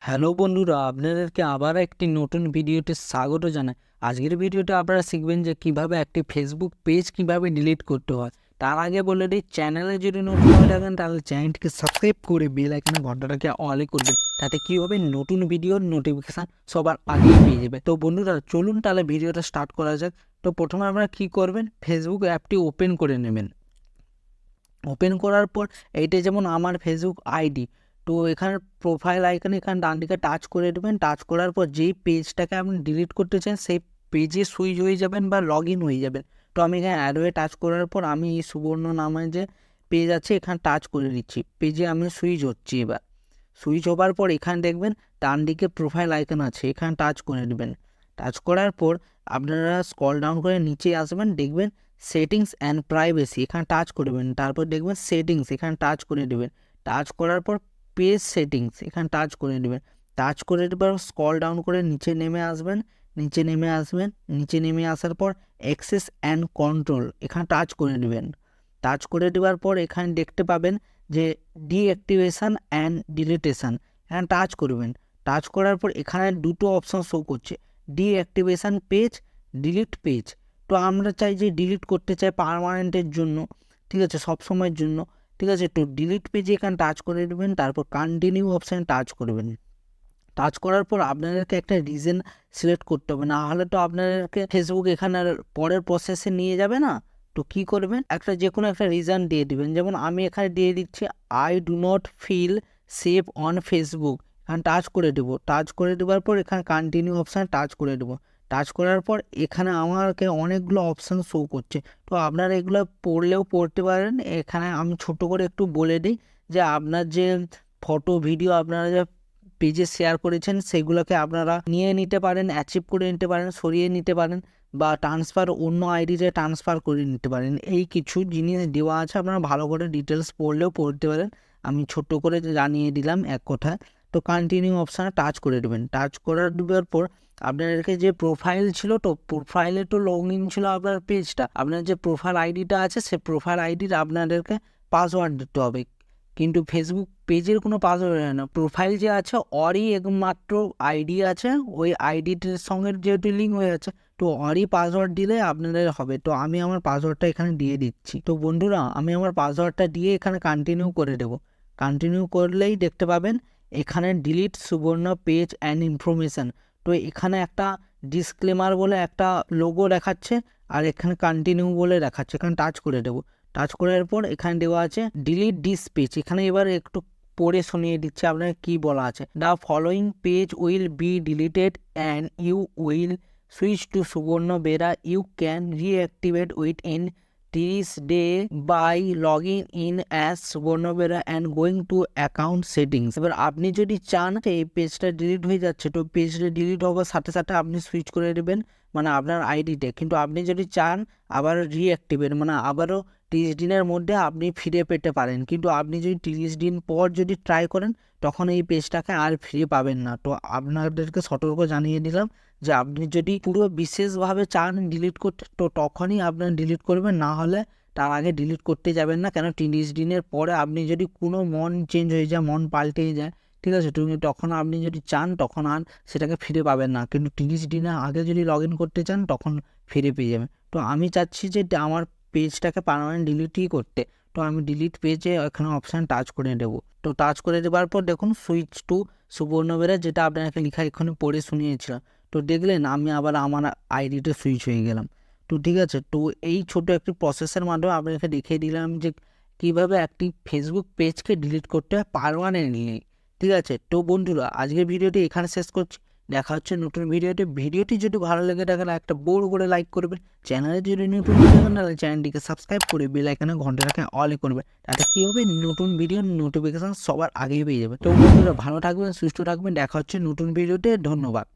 Hello বন্ধুরা, আপনাদেরকে আবার একটি নতুন ভিডিওতে স্বাগত জানাই। আজকের ভিডিওতে আপনারা শিখবেন যে কিভাবে একটি ফেসবুক পেজ কিভাবে ডিলিট করতে হয়। তার আগে বলে দিই, চ্যানেলে যদি নতুন হয়ে থাকেন তাহলে চ্যানেলটিকে সাবস্ক্রাইব করে বেল আইকনে ঘন্টাটাকে অলে করবেন। তাতে কি হবে, নতুন ভিডিওর নোটিফিকেশান সবার আগেই পেয়ে যাবে। তো বন্ধুরা চলুন তাহলে ভিডিওটা স্টার্ট করা যাক। তো প্রথমে আপনারা কী করবেন, ফেসবুক অ্যাপটি ওপেন করে নেবেন। ওপেন করার পর এইটা যেমন আমার ফেসবুক আইডি, তো এখানে প্রোফাইল আইকনে এখানে ডান দিকে টাচ করে দেবেন। টাচ করার পর যেই পেজটাকে আপনি ডিলিট করতে চান সেই পেজে সুইচ হয়ে যাবেন বা লগ ইন হয়ে যাবেন। তো আমি এখানে অ্যারোয়ে টাচ করার পর আমি এই সুবর্ণ নামে যে পেজ আছে এখানে টাচ করে দিচ্ছি। পেজে আমি সুইচ হচ্ছি। এবার সুইচ হবার পর এখানে দেখবেন ডান দিকে প্রোফাইল আইকন আছে, এখানে টাচ করে দেবেন। টাচ করার পর আপনারা স্ক্রল ডাউন করে নিচে আসবেন, দেখবেন সেটিংস অ্যান্ড প্রাইভেসি, এখানে টাচ করবেন। তারপর দেখবেন সেটিংস, এখানে টাচ করে দেবেন। টাচ করার পর পেজ সেটিংস, এখানে টাচ করে দেবেন। টাচ করে দেবার স্ক্রল ডাউন করে নিচে নেমে আসবেন। নিচে নেমে আসার পর অ্যাক্সেস অ্যান্ড কন্ট্রোল, এখানে টাচ করে দেবেন। টাচ করে দেওয়ার পর এখানে দেখতে পাবেন যে ডিঅ্যাক্টিভেশন অ্যান্ড ডিলিটেশন, এখানে টাচ করবেন। টাচ করার পর এখানে দুটো অপশন শো করছে, ডিঅ্যাক্টিভেশন পেজ, ডিলিট পেজ। তো আমরা চাই যে ডিলিট করতে চাই পার্মানেন্টের জন্য, ঠিক আছে, সব সময়ের জন্য, ঠিক আছে। তো ডিলিট পেজে এখানে টাচ করে দেবেন, তারপর কন্টিনিউ অপশানে টাচ করবেন। টাচ করার পর আপনাদেরকে একটা রিজন সিলেক্ট করতে হবে, না হলে তো আপনাদেরকে ফেসবুক এখানে আর পরের প্রসেসে নিয়ে যাবে না। তো কী করবেন, একটা যে কোনো একটা রিজন দিয়ে দিবেন। যেমন আমি এখানে দিয়ে দিচ্ছি I do not feel safe on Facebook, এখানে টাচ করে দেবো। টাচ করে দেওয়ার পর এখানে কন্টিনিউ অপশানে টাচ করে দেবো। টাচ করার পর এখানে আমাকে অনেকগুলো অপশান শো করছে, তো আপনারা এগুলো পড়লেও পড়তে পারেন। এখানে আমি ছোট করে একটু বলে দিই যে আপনার যে ফটো ভিডিও আপনারা যে পেজে শেয়ার করেছেন সেগুলোকে আপনারা নিয়ে নিতে পারেন, অ্যাচিভ করে নিতে পারেন, সরিয়ে নিতে পারেন, বা ট্রান্সফার অন্য আইডিতে ট্রান্সফার করে নিতে পারেন। এই কিছু জিনিস দেওয়া আছে, আপনারা ভালো করে ডিটেলস পড়লেও পড়তে পারেন। আমি ছোট করে জানিয়ে দিলাম এক কথায়। তো কন্টিনিউ অপশানে টাচ করে দেবেন। টাচ করে দেওয়ার পর আপনাদেরকে যে প্রোফাইল ছিল, তো প্রোফাইলে তো লগ ইন ছিল আপনার পেজটা, আপনার যে প্রোফাইল আইডিটা আছে সে প্রোফাইল আইডির আপনাদেরকে পাসওয়ার্ড দিতে হবে। কিন্তু ফেসবুক পেজের কোনো পাসওয়ার্ড হয় না, প্রোফাইল যে আছে ওরই একমাত্র আইডি আছে, ওই আইডিটির সঙ্গে যেহেতু লিঙ্ক হয়ে আছে, তো ওরই পাসওয়ার্ড দিলে আপনাদের হবে। তো আমি আমার পাসওয়ার্ডটা এখানে দিয়ে দিচ্ছি। তো বন্ধুরা আমি আমার পাসওয়ার্ডটা দিয়ে এখানে কন্টিনিউ করে দেবো। কন্টিনিউ করলেই দেখতে পাবেন এখানে ডিলিট সুবর্ণ পেজ অ্যান্ড ইনফরমেশান। তো এখানে একটা ডিসক্লেমার বলে একটা লোগো দেখাচ্ছে, আর এখানে কন্টিনিউ বলে দেখাচ্ছে, এখানে টাচ করে দেবো। টাচ করার পর এখানে দেওয়া আছে ডিলিট দিস পেজ, এখানে এবার একটু পড়ে শুনিয়ে দিচ্ছে আপনাকে কি বলা আছে। The following page will be deleted and you will switch to Subarna Bera, you can reactivate within 30 day by logging in as Subarna Bera and going to account settings. এবার আপনি যদি চান এই পেজটা ডিলিট হয়ে যাচ্ছে, তো পেজটা ডিলিট হওয়ার সাথে সাথে আপনি সুইচ করে দেবেন মানে আপনার আইডিতে। কিন্তু আপনি যদি চান আবার রিঅ্যাক্টিভেট মানে আবারও 30 দিনের মধ্যে আপনি ফিরে পেতে পারেন। কিন্তু আপনি যদি 30 দিন পর যদি ট্রাই করেন তখন এই পেজটাকে আর ফিরে পাবেন না। তো আপনাদেরকে সতর্ক জানিয়ে দিলাম যে আপনি যদি পুরো বিশেষভাবে চান ডিলিট করতে, তো তখনই আপনার ডিলিট করবেন, না হলে তার আগে ডিলিট করতে যাবেন না। কেন 30 দিনের পরে আপনি যদি কোনো মন চেঞ্জ হয়ে যায়, মন পাল্টে যায়, ঠিক আছে, তখন আপনি যদি চান তখন আর সেটাকে ফিরে পাবেন না। কিন্তু 30 দিনের আগে যদি লগ ইন করতে চান তখন ফিরে পেয়ে যাবেন। তো আমি চাচ্ছি যে আমার পেজটাকে পার্মানেন্ট ডিলিটই করতে, তো আমি ডিলিট পেজে এখানে অপশান টাচ করে দেবো। তো টাচ করে দেওয়ার পর দেখুন সুইচ টু সুবর্ণ বেরা, যেটা আপনাকে লেখা এখানে পড়ে শুনিয়েছিলাম, তো দেখলেন আমি আবার আমার আইডিতে সুইচ হয়ে গেলাম। তো ঠিক আছে, তো এই ছোট একটি প্রসেসের মাধ্যমে আপনাকে দেখিয়ে দিলাম যে কীভাবে একটি ফেসবুক পেজকে ডিলিট করতে হয় পার্মানেন্টলি। ঠিক আছে, তো বন্ধুরা আজকের ভিডিওটি এখানে শেষ করছি। দেখা হচ্ছে নতুন ভিডিওতে। ভিডিওটি যদি ভালো লেগে থাকে একটা বড় করে লাইক করবেন। চ্যানেলে যদি নতুন হয়ে থাকেন তাহলে চ্যানেলটিকে সাবস্ক্রাইব করে বেল আইকনে ঘন্টাটাকে অলে করবেন। তাতে কী হবে, নতুন ভিডিওর নোটিফিকেশান সবার আগেই পেয়ে যাবে। তো বন্ধুরা ভালো থাকবেন, সুস্থ থাকবেন, দেখা হচ্ছে নতুন ভিডিওতে। ধন্যবাদ।